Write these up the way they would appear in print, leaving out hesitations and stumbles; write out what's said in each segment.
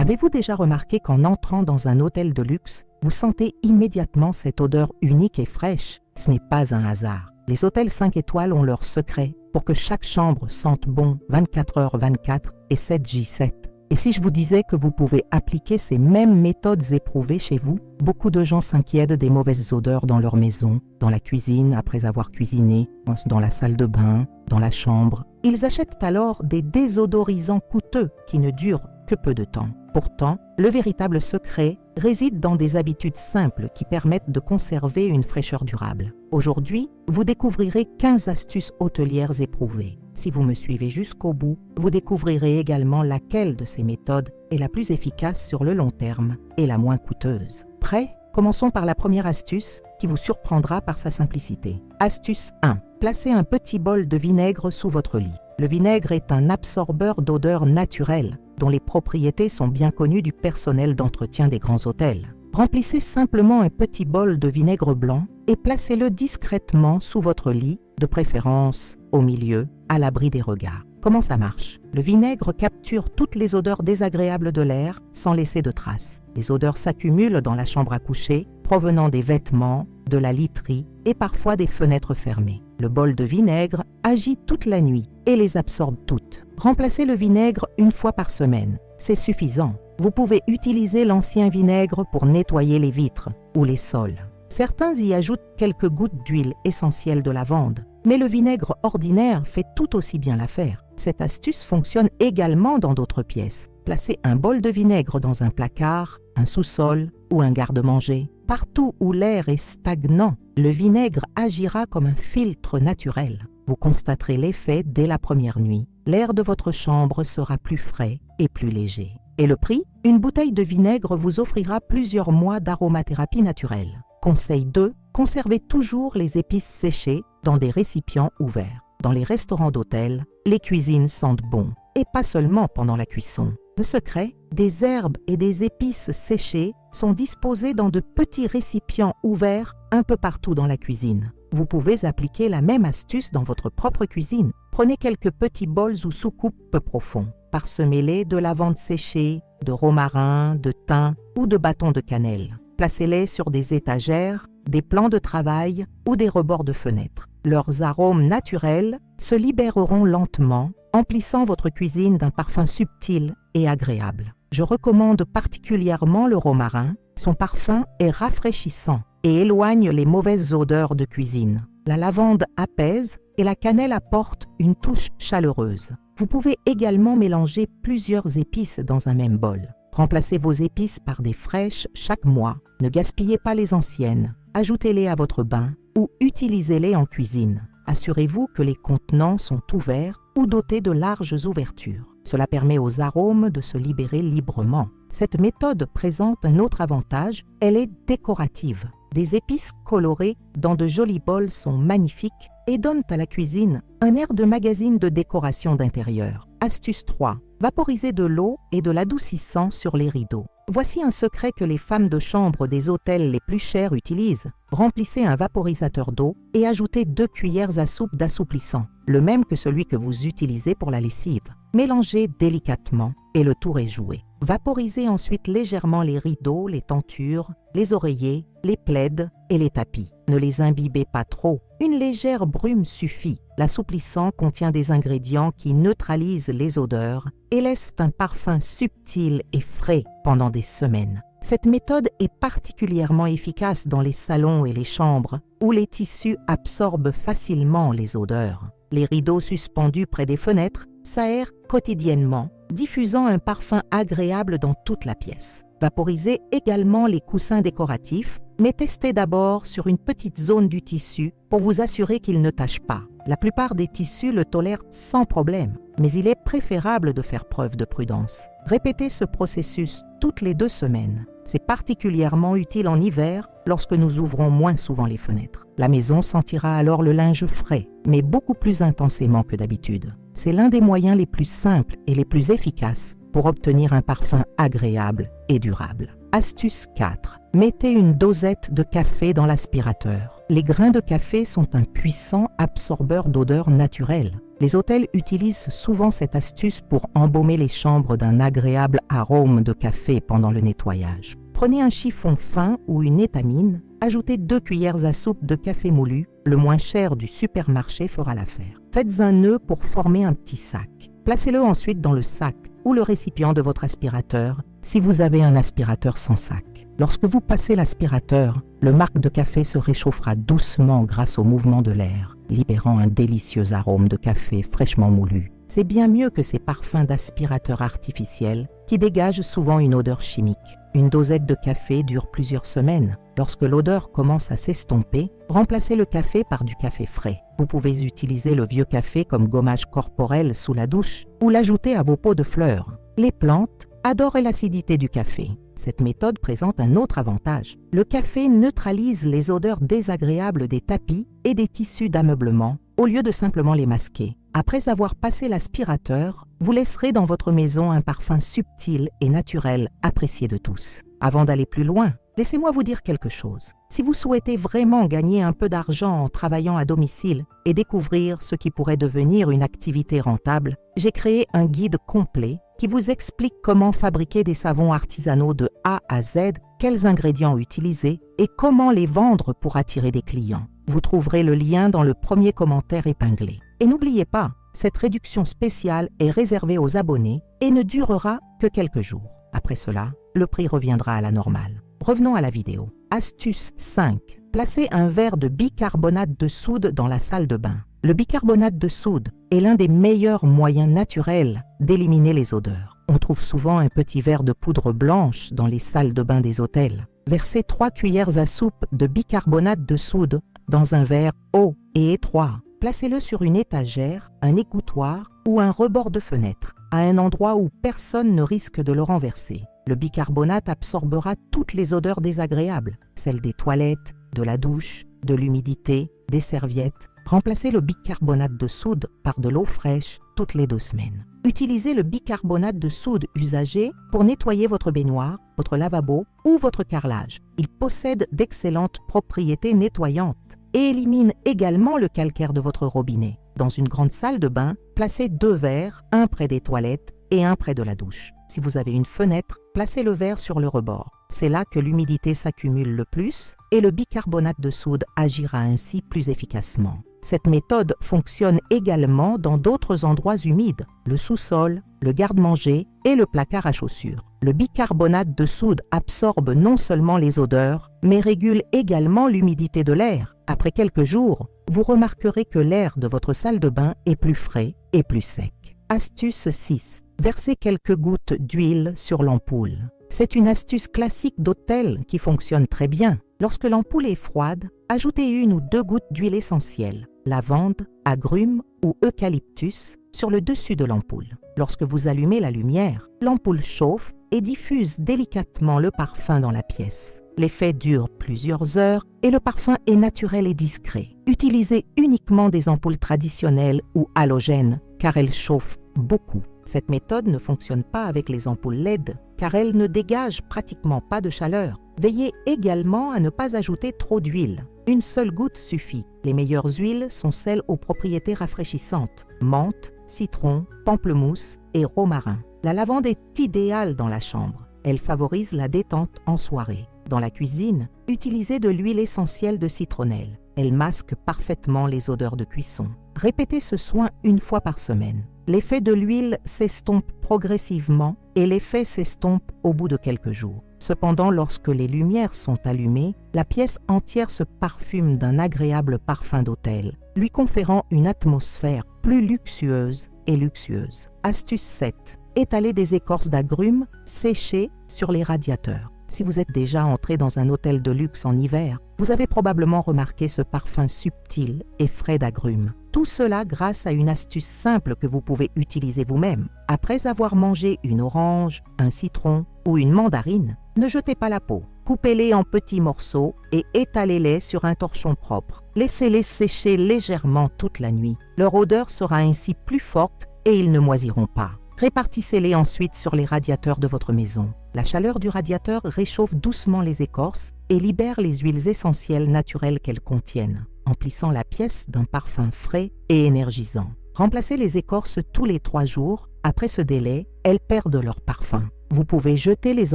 Avez-vous déjà remarqué qu'en entrant dans un hôtel de luxe, vous sentez immédiatement cette odeur unique et fraîche? Ce n'est pas un hasard. Les hôtels 5 étoiles ont leur secret pour que chaque chambre sente bon 24h/24 et 7J7. Et si je vous disais que vous pouvez appliquer ces mêmes méthodes éprouvées chez vous? Beaucoup de gens s'inquiètent des mauvaises odeurs dans leur maison, dans la cuisine après avoir cuisiné, dans la salle de bain, dans la chambre. Ils achètent alors des désodorisants coûteux qui ne durent que peu de temps. Pourtant, le véritable secret réside dans des habitudes simples qui permettent de conserver une fraîcheur durable. Aujourd'hui, vous découvrirez 15 astuces hôtelières éprouvées. Si vous me suivez jusqu'au bout, vous découvrirez également laquelle de ces méthodes est la plus efficace sur le long terme et la moins coûteuse. Prêt? Commençons par la première astuce qui vous surprendra par sa simplicité. Astuce 1. Placez un petit bol de vinaigre sous votre lit. Le vinaigre est un absorbeur d'odeur naturelle dont les propriétés sont bien connues du personnel d'entretien des grands hôtels. Remplissez simplement un petit bol de vinaigre blanc et placez-le discrètement sous votre lit, de préférence au milieu, à l'abri des regards. Comment ça marche? Le vinaigre capture toutes les odeurs désagréables de l'air sans laisser de traces. Les odeurs s'accumulent dans la chambre à coucher, provenant des vêtements, de la literie et parfois des fenêtres fermées. Le bol de vinaigre agit toute la nuit et les absorbe toutes. Remplacez le vinaigre une fois par semaine. C'est suffisant. Vous pouvez utiliser l'ancien vinaigre pour nettoyer les vitres ou les sols. Certains y ajoutent quelques gouttes d'huile essentielle de lavande, mais le vinaigre ordinaire fait tout aussi bien l'affaire. Cette astuce fonctionne également dans d'autres pièces. Placez un bol de vinaigre dans un placard, un sous-sol ou un garde-manger. Partout où l'air est stagnant, le vinaigre agira comme un filtre naturel. Vous constaterez l'effet dès la première nuit. L'air de votre chambre sera plus frais et plus léger. Et le prix? Une bouteille de vinaigre vous offrira plusieurs mois d'aromathérapie naturelle. Conseil 2. Conservez toujours les épices séchées dans des récipients ouverts. Dans les restaurants d'hôtel, les cuisines sentent bon, et pas seulement pendant la cuisson. Le secret? Des herbes et des épices séchées sont disposées dans de petits récipients ouverts un peu partout dans la cuisine. Vous pouvez appliquer la même astuce dans votre propre cuisine. Prenez quelques petits bols ou soucoupes peu profonds. Parsemez-les de lavande séchée, de romarin, de thym ou de bâtons de cannelle. Placez-les sur des étagères, des plans de travail ou des rebords de fenêtres. Leurs arômes naturels se libéreront lentement, emplissant votre cuisine d'un parfum subtil et agréable. Je recommande particulièrement le romarin. Son parfum est rafraîchissant et éloigne les mauvaises odeurs de cuisine. La lavande apaise et la cannelle apporte une touche chaleureuse. Vous pouvez également mélanger plusieurs épices dans un même bol. Remplacez vos épices par des fraîches chaque mois. Ne gaspillez pas les anciennes. Ajoutez-les à votre bain ou utilisez-les en cuisine. Assurez-vous que les contenants sont ouverts ou dotés de larges ouvertures. Cela permet aux arômes de se libérer librement. Cette méthode présente un autre avantage, elle est décorative. Des épices colorées dans de jolis bols sont magnifiques et donnent à la cuisine un air de magazine de décoration d'intérieur. Astuce 3. Vaporisez de l'eau et de l'adoucissant sur les rideaux. Voici un secret que les femmes de chambre des hôtels les plus chers utilisent. Remplissez un vaporisateur d'eau et ajoutez 2 cuillères à soupe d'assouplissant, le même que celui que vous utilisez pour la lessive. Mélangez délicatement et le tour est joué. Vaporisez ensuite légèrement les rideaux, les tentures, les oreillers, les plaids et les tapis. Ne les imbibez pas trop. Une légère brume suffit. L'assouplissant contient des ingrédients qui neutralisent les odeurs et laissent un parfum subtil et frais pendant des semaines. Cette méthode est particulièrement efficace dans les salons et les chambres où les tissus absorbent facilement les odeurs. Les rideaux suspendus près des fenêtres s'aèrent quotidiennement, diffusant un parfum agréable dans toute la pièce. Vaporisez également les coussins décoratifs, mais testez d'abord sur une petite zone du tissu pour vous assurer qu'il ne tache pas. La plupart des tissus le tolèrent sans problème, mais il est préférable de faire preuve de prudence. Répétez ce processus toutes les 2 semaines. C'est particulièrement utile en hiver lorsque nous ouvrons moins souvent les fenêtres. La maison sentira alors le linge frais, mais beaucoup plus intensément que d'habitude. C'est l'un des moyens les plus simples et les plus efficaces pour obtenir un parfum agréable et durable. Astuce 4. Mettez une dosette de café dans l'aspirateur. Les grains de café sont un puissant absorbeur d'odeurs naturelles. Les hôtels utilisent souvent cette astuce pour embaumer les chambres d'un agréable arôme de café pendant le nettoyage. Prenez un chiffon fin ou une étamine, ajoutez 2 cuillères à soupe de café moulu, le moins cher du supermarché fera l'affaire. Faites un nœud pour former un petit sac. Placez-le ensuite dans le sac ou le récipient de votre aspirateur si vous avez un aspirateur sans sac. Lorsque vous passez l'aspirateur, le marc de café se réchauffera doucement grâce au mouvement de l'air, libérant un délicieux arôme de café fraîchement moulu. C'est bien mieux que ces parfums d'aspirateur artificiels qui dégagent souvent une odeur chimique. Une dosette de café dure plusieurs semaines. Lorsque l'odeur commence à s'estomper, remplacez le café par du café frais. Vous pouvez utiliser le vieux café comme gommage corporel sous la douche ou l'ajouter à vos pots de fleurs. Les plantes adorent l'acidité du café. Cette méthode présente un autre avantage. Le café neutralise les odeurs désagréables des tapis et des tissus d'ameublement au lieu de simplement les masquer. Après avoir passé l'aspirateur, vous laisserez dans votre maison un parfum subtil et naturel apprécié de tous. Avant d'aller plus loin, laissez-moi vous dire quelque chose. Si vous souhaitez vraiment gagner un peu d'argent en travaillant à domicile et découvrir ce qui pourrait devenir une activité rentable, j'ai créé un guide complet qui vous explique comment fabriquer des savons artisanaux de A à Z, quels ingrédients utiliser et comment les vendre pour attirer des clients. Vous trouverez le lien dans le premier commentaire épinglé. Et n'oubliez pas, cette réduction spéciale est réservée aux abonnés et ne durera que quelques jours. Après cela, le prix reviendra à la normale. Revenons à la vidéo. Astuce 5. Placez un verre de bicarbonate de soude dans la salle de bain. Le bicarbonate de soude est l'un des meilleurs moyens naturels d'éliminer les odeurs. On trouve souvent un petit verre de poudre blanche dans les salles de bain des hôtels. Versez 3 cuillères à soupe de bicarbonate de soude dans un verre haut et étroit. Placez-le sur une étagère, un égouttoir ou un rebord de fenêtre, à un endroit où personne ne risque de le renverser. Le bicarbonate absorbera toutes les odeurs désagréables, celles des toilettes, de la douche, de l'humidité, des serviettes. Remplacez le bicarbonate de soude par de l'eau fraîche toutes les 2 semaines. Utilisez le bicarbonate de soude usagé pour nettoyer votre baignoire, votre lavabo ou votre carrelage. Il possède d'excellentes propriétés nettoyantes et élimine également le calcaire de votre robinet. Dans une grande salle de bain, placez 2 verres, un près des toilettes et un près de la douche. Si vous avez une fenêtre, placez le verre sur le rebord. C'est là que l'humidité s'accumule le plus et le bicarbonate de soude agira ainsi plus efficacement. Cette méthode fonctionne également dans d'autres endroits humides, le sous-sol, le garde-manger et le placard à chaussures. Le bicarbonate de soude absorbe non seulement les odeurs, mais régule également l'humidité de l'air. Après quelques jours, vous remarquerez que l'air de votre salle de bain est plus frais et plus sec. Astuce 6. Versez quelques gouttes d'huile sur l'ampoule. C'est une astuce classique d'hôtel qui fonctionne très bien. Lorsque l'ampoule est froide, ajoutez 1 ou 2 gouttes d'huile essentielle, lavande, agrumes ou eucalyptus, sur le dessus de l'ampoule. Lorsque vous allumez la lumière, l'ampoule chauffe et diffuse délicatement le parfum dans la pièce. L'effet dure plusieurs heures et le parfum est naturel et discret. Utilisez uniquement des ampoules traditionnelles ou halogènes car elles chauffent beaucoup. Cette méthode ne fonctionne pas avec les ampoules LED car elles ne dégagent pratiquement pas de chaleur. Veillez également à ne pas ajouter trop d'huile. 1 seule goutte suffit. Les meilleures huiles sont celles aux propriétés rafraîchissantes. Menthe, citron, pamplemousse et romarin. La lavande est idéale dans la chambre. Elle favorise la détente en soirée. Dans la cuisine, utilisez de l'huile essentielle de citronnelle. Elle masque parfaitement les odeurs de cuisson. Répétez ce soin 1 fois par semaine. L'effet de l'huile s'estompe progressivement et l'effet s'estompe au bout de quelques jours. Cependant, lorsque les lumières sont allumées, la pièce entière se parfume d'un agréable parfum d'hôtel, lui conférant une atmosphère plus luxueuse et luxueuse. Astuce 7. Étalez des écorces d'agrumes séchées sur les radiateurs. Si vous êtes déjà entré dans un hôtel de luxe en hiver, vous avez probablement remarqué ce parfum subtil et frais d'agrumes. Tout cela grâce à une astuce simple que vous pouvez utiliser vous-même. Après avoir mangé une orange, un citron ou une mandarine, ne jetez pas la peau. Coupez-les en petits morceaux et étalez-les sur un torchon propre. Laissez-les sécher légèrement toute la nuit. Leur odeur sera ainsi plus forte et ils ne moisiront pas. Répartissez-les ensuite sur les radiateurs de votre maison. La chaleur du radiateur réchauffe doucement les écorces et libère les huiles essentielles naturelles qu'elles contiennent, emplissant la pièce d'un parfum frais et énergisant. Remplacez les écorces tous les 3 jours. Après ce délai, elles perdent leur parfum. Vous pouvez jeter les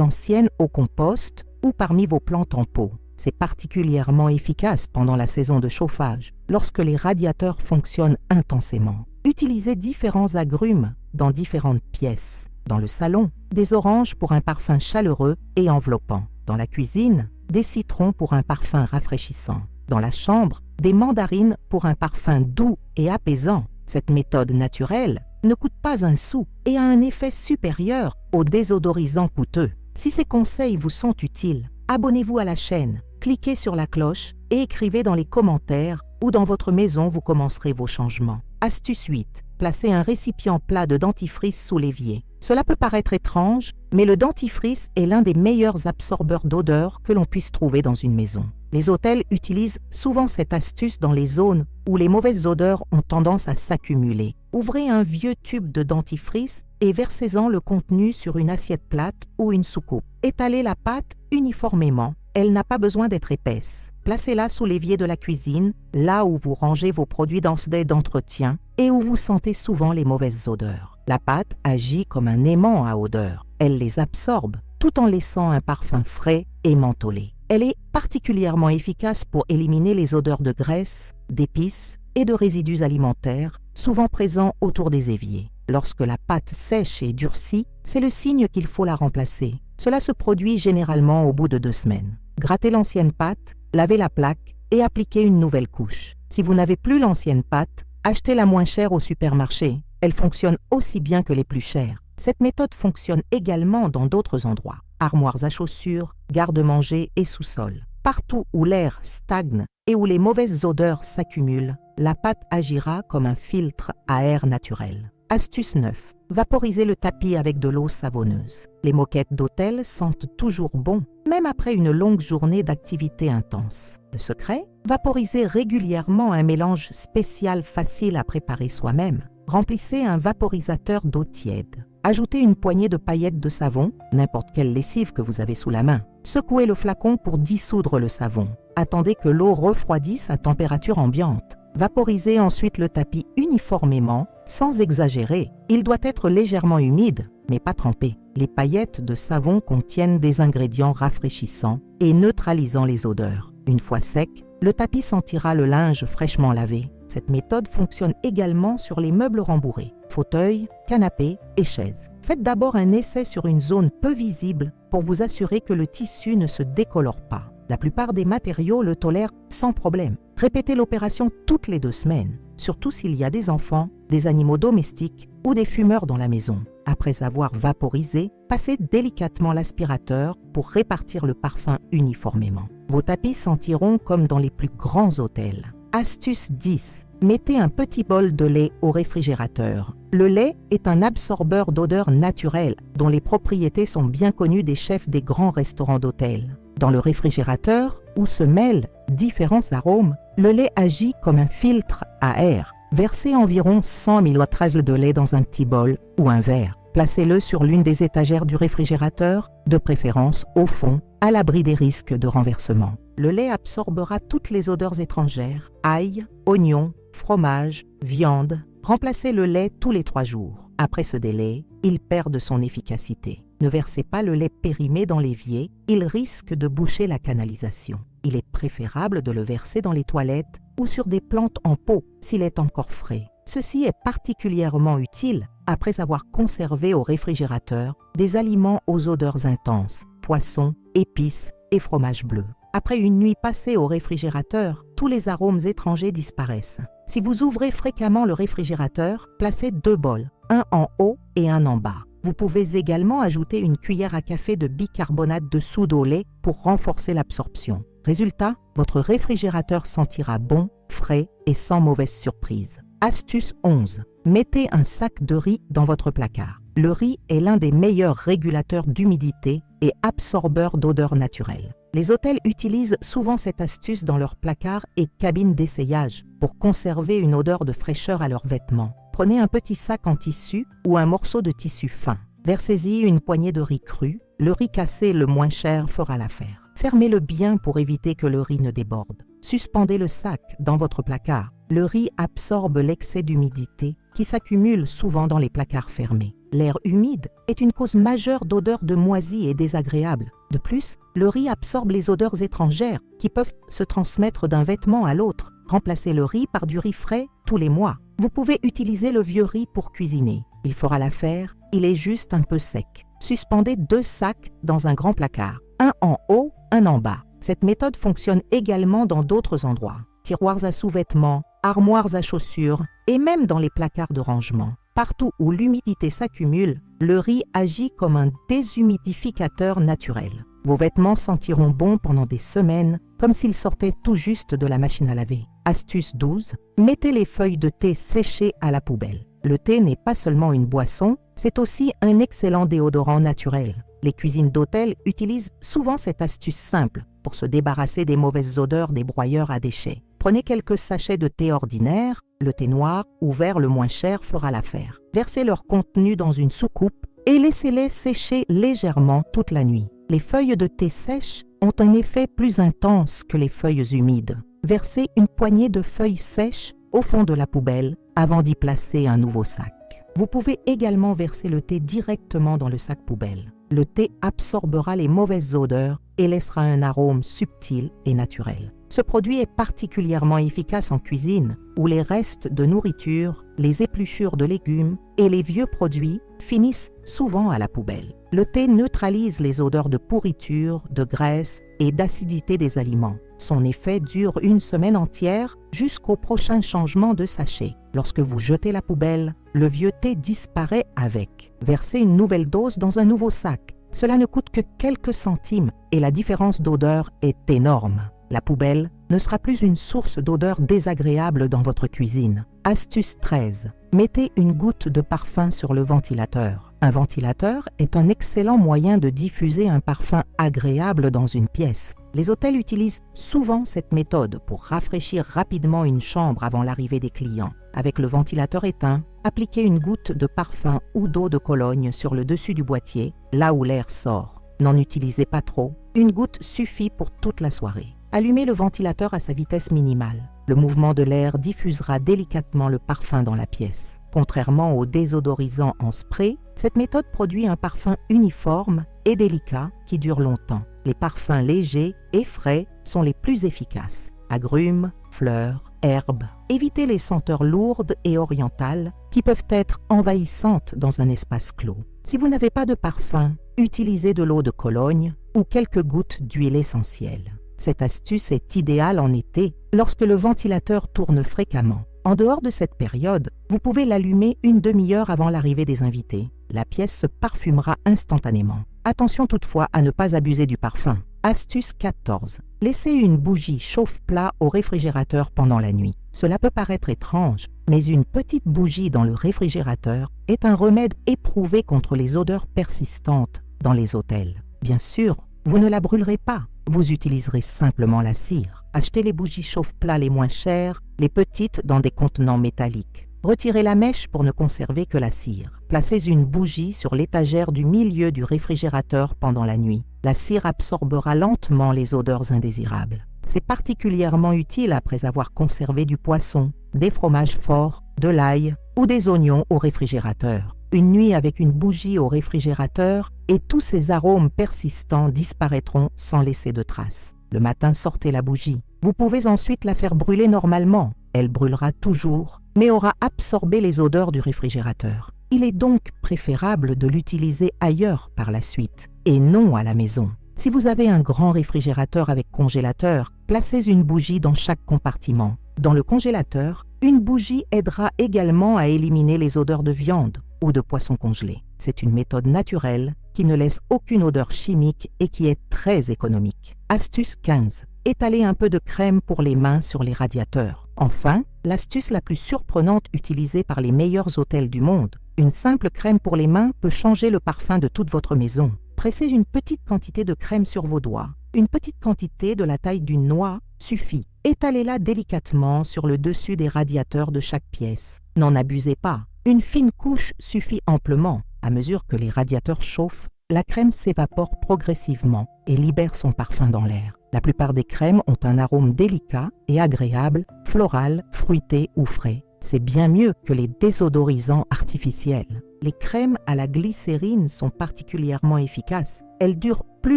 anciennes au compost ou parmi vos plantes en pot. C'est particulièrement efficace pendant la saison de chauffage, lorsque les radiateurs fonctionnent intensément. Utilisez différents agrumes dans différentes pièces. Dans le salon, des oranges pour un parfum chaleureux et enveloppant. Dans la cuisine, des citrons pour un parfum rafraîchissant. Dans la chambre, des mandarines pour un parfum doux et apaisant. Cette méthode naturelle ne coûte pas un sou et a un effet supérieur aux désodorisants coûteux. Si ces conseils vous sont utiles, abonnez-vous à la chaîne, cliquez sur la cloche et écrivez dans les commentaires où dans votre maison vous commencerez vos changements. Astuce 8. Placez un récipient plat de dentifrice sous l'évier. Cela peut paraître étrange, mais le dentifrice est l'un des meilleurs absorbeurs d'odeur que l'on puisse trouver dans une maison. Les hôtels utilisent souvent cette astuce dans les zones où les mauvaises odeurs ont tendance à s'accumuler. Ouvrez un vieux tube de dentifrice et versez-en le contenu sur une assiette plate ou une soucoupe. Étalez la pâte uniformément. Elle n'a pas besoin d'être épaisse. Placez-la sous l'évier de la cuisine, là où vous rangez vos produits d'entretien et où vous sentez souvent les mauvaises odeurs. La pâte agit comme un aimant à odeur. Elle les absorbe tout en laissant un parfum frais et mentholé. Elle est particulièrement efficace pour éliminer les odeurs de graisse, d'épices et de résidus alimentaires, souvent présents autour des éviers. Lorsque la pâte sèche et durcit, c'est le signe qu'il faut la remplacer. Cela se produit généralement au bout de 2 semaines. Grattez l'ancienne pâte, lavez la plaque et appliquez une nouvelle couche. Si vous n'avez plus l'ancienne pâte, achetez la moins chère au supermarché. Elle fonctionne aussi bien que les plus chères. Cette méthode fonctionne également dans d'autres endroits. Armoires à chaussures, garde-manger et sous-sol. Partout où l'air stagne et où les mauvaises odeurs s'accumulent, la pâte agira comme un filtre à air naturel. Astuce 9. Vaporisez le tapis avec de l'eau savonneuse. Les moquettes d'hôtel sentent toujours bon, même après une longue journée d'activité intense. Le secret? Vaporisez régulièrement un mélange spécial facile à préparer soi-même. Remplissez un vaporisateur d'eau tiède. Ajoutez une poignée de paillettes de savon, n'importe quelle lessive que vous avez sous la main. Secouez le flacon pour dissoudre le savon. Attendez que l'eau refroidisse à température ambiante. Vaporisez ensuite le tapis uniformément, sans exagérer. Il doit être légèrement humide, mais pas trempé. Les paillettes de savon contiennent des ingrédients rafraîchissants et neutralisant les odeurs. Une fois sec, le tapis sentira le linge fraîchement lavé. Cette méthode fonctionne également sur les meubles rembourrés, fauteuils, canapés et chaises. Faites d'abord un essai sur une zone peu visible pour vous assurer que le tissu ne se décolore pas. La plupart des matériaux le tolèrent sans problème. Répétez l'opération toutes les 2 semaines, surtout s'il y a des enfants, des animaux domestiques ou des fumeurs dans la maison. Après avoir vaporisé, passez délicatement l'aspirateur pour répartir le parfum uniformément. Vos tapis sentiront comme dans les plus grands hôtels. Astuce 10. Mettez un petit bol de lait au réfrigérateur. Le lait est un absorbeur d'odeur naturelle dont les propriétés sont bien connues des chefs des grands restaurants d'hôtels. Dans le réfrigérateur, où se mêlent différents arômes, le lait agit comme un filtre à air. Versez environ 100 ml de lait dans un petit bol ou un verre. Placez-le sur l'une des étagères du réfrigérateur, de préférence au fond, à l'abri des risques de renversement. Le lait absorbera toutes les odeurs étrangères, ail, oignons, fromage, viande. Remplacez le lait tous les 3 jours. Après ce délai, il perd de son efficacité. Ne versez pas le lait périmé dans l'évier, il risque de boucher la canalisation. Il est préférable de le verser dans les toilettes ou sur des plantes en pot s'il est encore frais. Ceci est particulièrement utile après avoir conservé au réfrigérateur des aliments aux odeurs intenses, poissons, épices et fromage bleu. Après une nuit passée au réfrigérateur, tous les arômes étrangers disparaissent. Si vous ouvrez fréquemment le réfrigérateur, placez 2 bols, un en haut et un en bas. Vous pouvez également ajouter une cuillère à café de bicarbonate de soude au lait pour renforcer l'absorption. Résultat, votre réfrigérateur sentira bon, frais et sans mauvaise surprise. Astuce 11. Mettez un sac de riz dans votre placard. Le riz est l'un des meilleurs régulateurs d'humidité et absorbeur d'odeurs naturelles. Les hôtels utilisent souvent cette astuce dans leurs placards et cabines d'essayage pour conserver une odeur de fraîcheur à leurs vêtements. Prenez un petit sac en tissu ou un morceau de tissu fin. Versez-y une poignée de riz cru. Le riz cassé le moins cher fera l'affaire. Fermez-le bien pour éviter que le riz ne déborde. Suspendez le sac dans votre placard. Le riz absorbe l'excès d'humidité qui s'accumule souvent dans les placards fermés. L'air humide est une cause majeure d'odeurs de moisis et désagréables. De plus, le riz absorbe les odeurs étrangères qui peuvent se transmettre d'un vêtement à l'autre. Remplacez le riz par du riz frais tous les mois. Vous pouvez utiliser le vieux riz pour cuisiner. Il fera l'affaire, il est juste un peu sec. Suspendez 2 sacs dans un grand placard, un en haut, un en bas. Cette méthode fonctionne également dans d'autres endroits. Tiroirs à sous-vêtements, armoires à chaussures et même dans les placards de rangement. Partout où l'humidité s'accumule, le riz agit comme un déshumidificateur naturel. Vos vêtements sentiront bon pendant des semaines, comme s'ils sortaient tout juste de la machine à laver. Astuce 12. Mettez les feuilles de thé séchées à la poubelle. Le thé n'est pas seulement une boisson, c'est aussi un excellent déodorant naturel. Les cuisines d'hôtel utilisent souvent cette astuce simple pour se débarrasser des mauvaises odeurs des broyeurs à déchets. Prenez quelques sachets de thé ordinaire, le thé noir ou vert le moins cher fera l'affaire. Versez leur contenu dans une soucoupe et laissez-les sécher légèrement toute la nuit. Les feuilles de thé sèches ont un effet plus intense que les feuilles humides. Versez une poignée de feuilles sèches au fond de la poubelle avant d'y placer un nouveau sac. Vous pouvez également verser le thé directement dans le sac poubelle. Le thé absorbera les mauvaises odeurs et laissera un arôme subtil et naturel. Ce produit est particulièrement efficace en cuisine, où les restes de nourriture, les épluchures de légumes et les vieux produits finissent souvent à la poubelle. Le thé neutralise les odeurs de pourriture, de graisse et d'acidité des aliments. Son effet dure une semaine entière jusqu'au prochain changement de sachet. Lorsque vous jetez la poubelle, le vieux thé disparaît avec. Versez une nouvelle dose dans un nouveau sac. Cela ne coûte que quelques centimes et la différence d'odeur est énorme. La poubelle ne sera plus une source d'odeur désagréable dans votre cuisine. Astuce 13. Mettez une goutte de parfum sur le ventilateur. Un ventilateur est un excellent moyen de diffuser un parfum agréable dans une pièce. Les hôtels utilisent souvent cette méthode pour rafraîchir rapidement une chambre avant l'arrivée des clients. Avec le ventilateur éteint, appliquez une goutte de parfum ou d'eau de Cologne sur le dessus du boîtier, là où l'air sort. N'en utilisez pas trop, une goutte suffit pour toute la soirée. Allumez le ventilateur à sa vitesse minimale. Le mouvement de l'air diffusera délicatement le parfum dans la pièce. Contrairement au désodorisant en spray, cette méthode produit un parfum uniforme et délicat qui dure longtemps. Les parfums légers et frais sont les plus efficaces. Agrumes, fleurs, herbes. Évitez les senteurs lourdes et orientales qui peuvent être envahissantes dans un espace clos. Si vous n'avez pas de parfum, utilisez de l'eau de Cologne ou quelques gouttes d'huile essentielle. Cette astuce est idéale en été lorsque le ventilateur tourne fréquemment. En dehors de cette période, vous pouvez l'allumer une demi-heure avant l'arrivée des invités. La pièce se parfumera instantanément. Attention toutefois à ne pas abuser du parfum. Astuce 14. Laissez une bougie chauffe-plat au réfrigérateur pendant la nuit. Cela peut paraître étrange, mais une petite bougie dans le réfrigérateur est un remède éprouvé contre les odeurs persistantes dans les hôtels. Bien sûr, vous ne la brûlerez pas. Vous utiliserez simplement la cire. Achetez les bougies chauffe-plat les moins chères, les petites dans des contenants métalliques. Retirez la mèche pour ne conserver que la cire. Placez une bougie sur l'étagère du milieu du réfrigérateur pendant la nuit. La cire absorbera lentement les odeurs indésirables. C'est particulièrement utile après avoir conservé du poisson, des fromages forts, de l'ail ou des oignons au réfrigérateur. Une nuit avec une bougie au réfrigérateur et tous ces arômes persistants disparaîtront sans laisser de traces. Le matin, sortez la bougie. Vous pouvez ensuite la faire brûler normalement. Elle brûlera toujours, mais aura absorbé les odeurs du réfrigérateur. Il est donc préférable de l'utiliser ailleurs par la suite, et non à la maison. Si vous avez un grand réfrigérateur avec congélateur, placez une bougie dans chaque compartiment. Dans le congélateur, une bougie aidera également à éliminer les odeurs de viande ou de poisson congelé. C'est une méthode naturelle qui ne laisse aucune odeur chimique et qui est très économique. Astuce 15. Étalez un peu de crème pour les mains sur les radiateurs. Enfin, l'astuce la plus surprenante utilisée par les meilleurs hôtels du monde. Une simple crème pour les mains peut changer le parfum de toute votre maison. Pressez une petite quantité de crème sur vos doigts. Une petite quantité de la taille d'une noix suffit. Étalez-la délicatement sur le dessus des radiateurs de chaque pièce. N'en abusez pas. Une fine couche suffit amplement. À mesure que les radiateurs chauffent, la crème s'évapore progressivement et libère son parfum dans l'air. La plupart des crèmes ont un arôme délicat et agréable, floral, fruité ou frais. C'est bien mieux que les désodorisants artificiels. Les crèmes à la glycérine sont particulièrement efficaces. Elles durent plus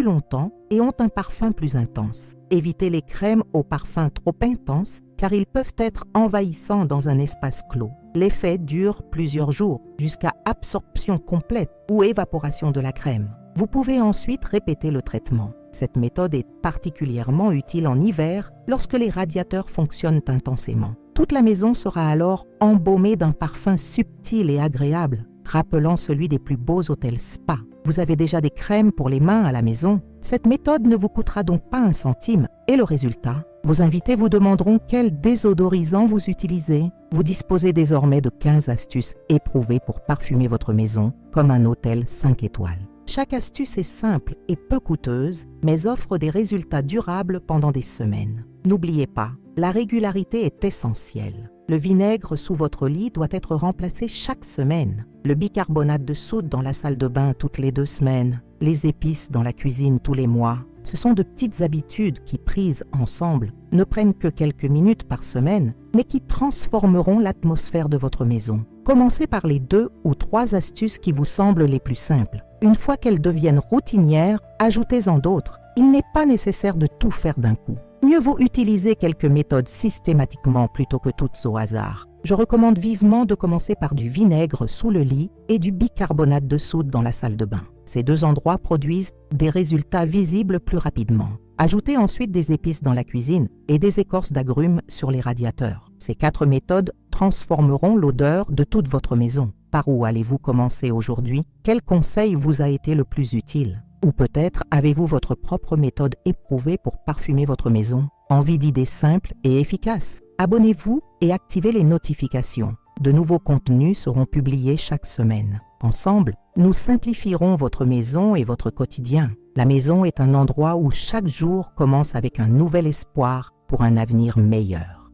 longtemps et ont un parfum plus intense. Évitez les crèmes au parfum trop intense car ils peuvent être envahissants dans un espace clos. L'effet dure plusieurs jours jusqu'à absorption complète ou évaporation de la crème. Vous pouvez ensuite répéter le traitement. Cette méthode est particulièrement utile en hiver lorsque les radiateurs fonctionnent intensément. Toute la maison sera alors embaumée d'un parfum subtil et agréable, rappelant celui des plus beaux hôtels spa. Vous avez déjà des crèmes pour les mains à la maison? Cette méthode ne vous coûtera donc pas un centime. Et le résultat? Vos invités vous demanderont quel désodorisant vous utilisez. Vous disposez désormais de 15 astuces éprouvées pour parfumer votre maison comme un hôtel 5 étoiles. Chaque astuce est simple et peu coûteuse, mais offre des résultats durables pendant des semaines. N'oubliez pas, la régularité est essentielle. Le vinaigre sous votre lit doit être remplacé chaque semaine. Le bicarbonate de soude dans la salle de bain toutes les 2 semaines. Les épices dans la cuisine tous les mois. Ce sont de petites habitudes qui, prises ensemble, ne prennent que quelques minutes par semaine, mais qui transformeront l'atmosphère de votre maison. Commencez par les 2 ou 3 astuces qui vous semblent les plus simples. Une fois qu'elles deviennent routinières, ajoutez-en d'autres. Il n'est pas nécessaire de tout faire d'un coup. Mieux vaut utiliser quelques méthodes systématiquement plutôt que toutes au hasard. Je recommande vivement de commencer par du vinaigre sous le lit et du bicarbonate de soude dans la salle de bain. Ces 2 endroits produisent des résultats visibles plus rapidement. Ajoutez ensuite des épices dans la cuisine et des écorces d'agrumes sur les radiateurs. Ces 4 méthodes transformeront l'odeur de toute votre maison. Par où allez-vous commencer aujourd'hui? Quel conseil vous a été le plus utile? Ou peut-être avez-vous votre propre méthode éprouvée pour parfumer votre maison? Envie d'idées simples et efficaces? Abonnez-vous et activez les notifications. De nouveaux contenus seront publiés chaque semaine. Ensemble, nous simplifierons votre maison et votre quotidien. La maison est un endroit où chaque jour commence avec un nouvel espoir pour un avenir meilleur.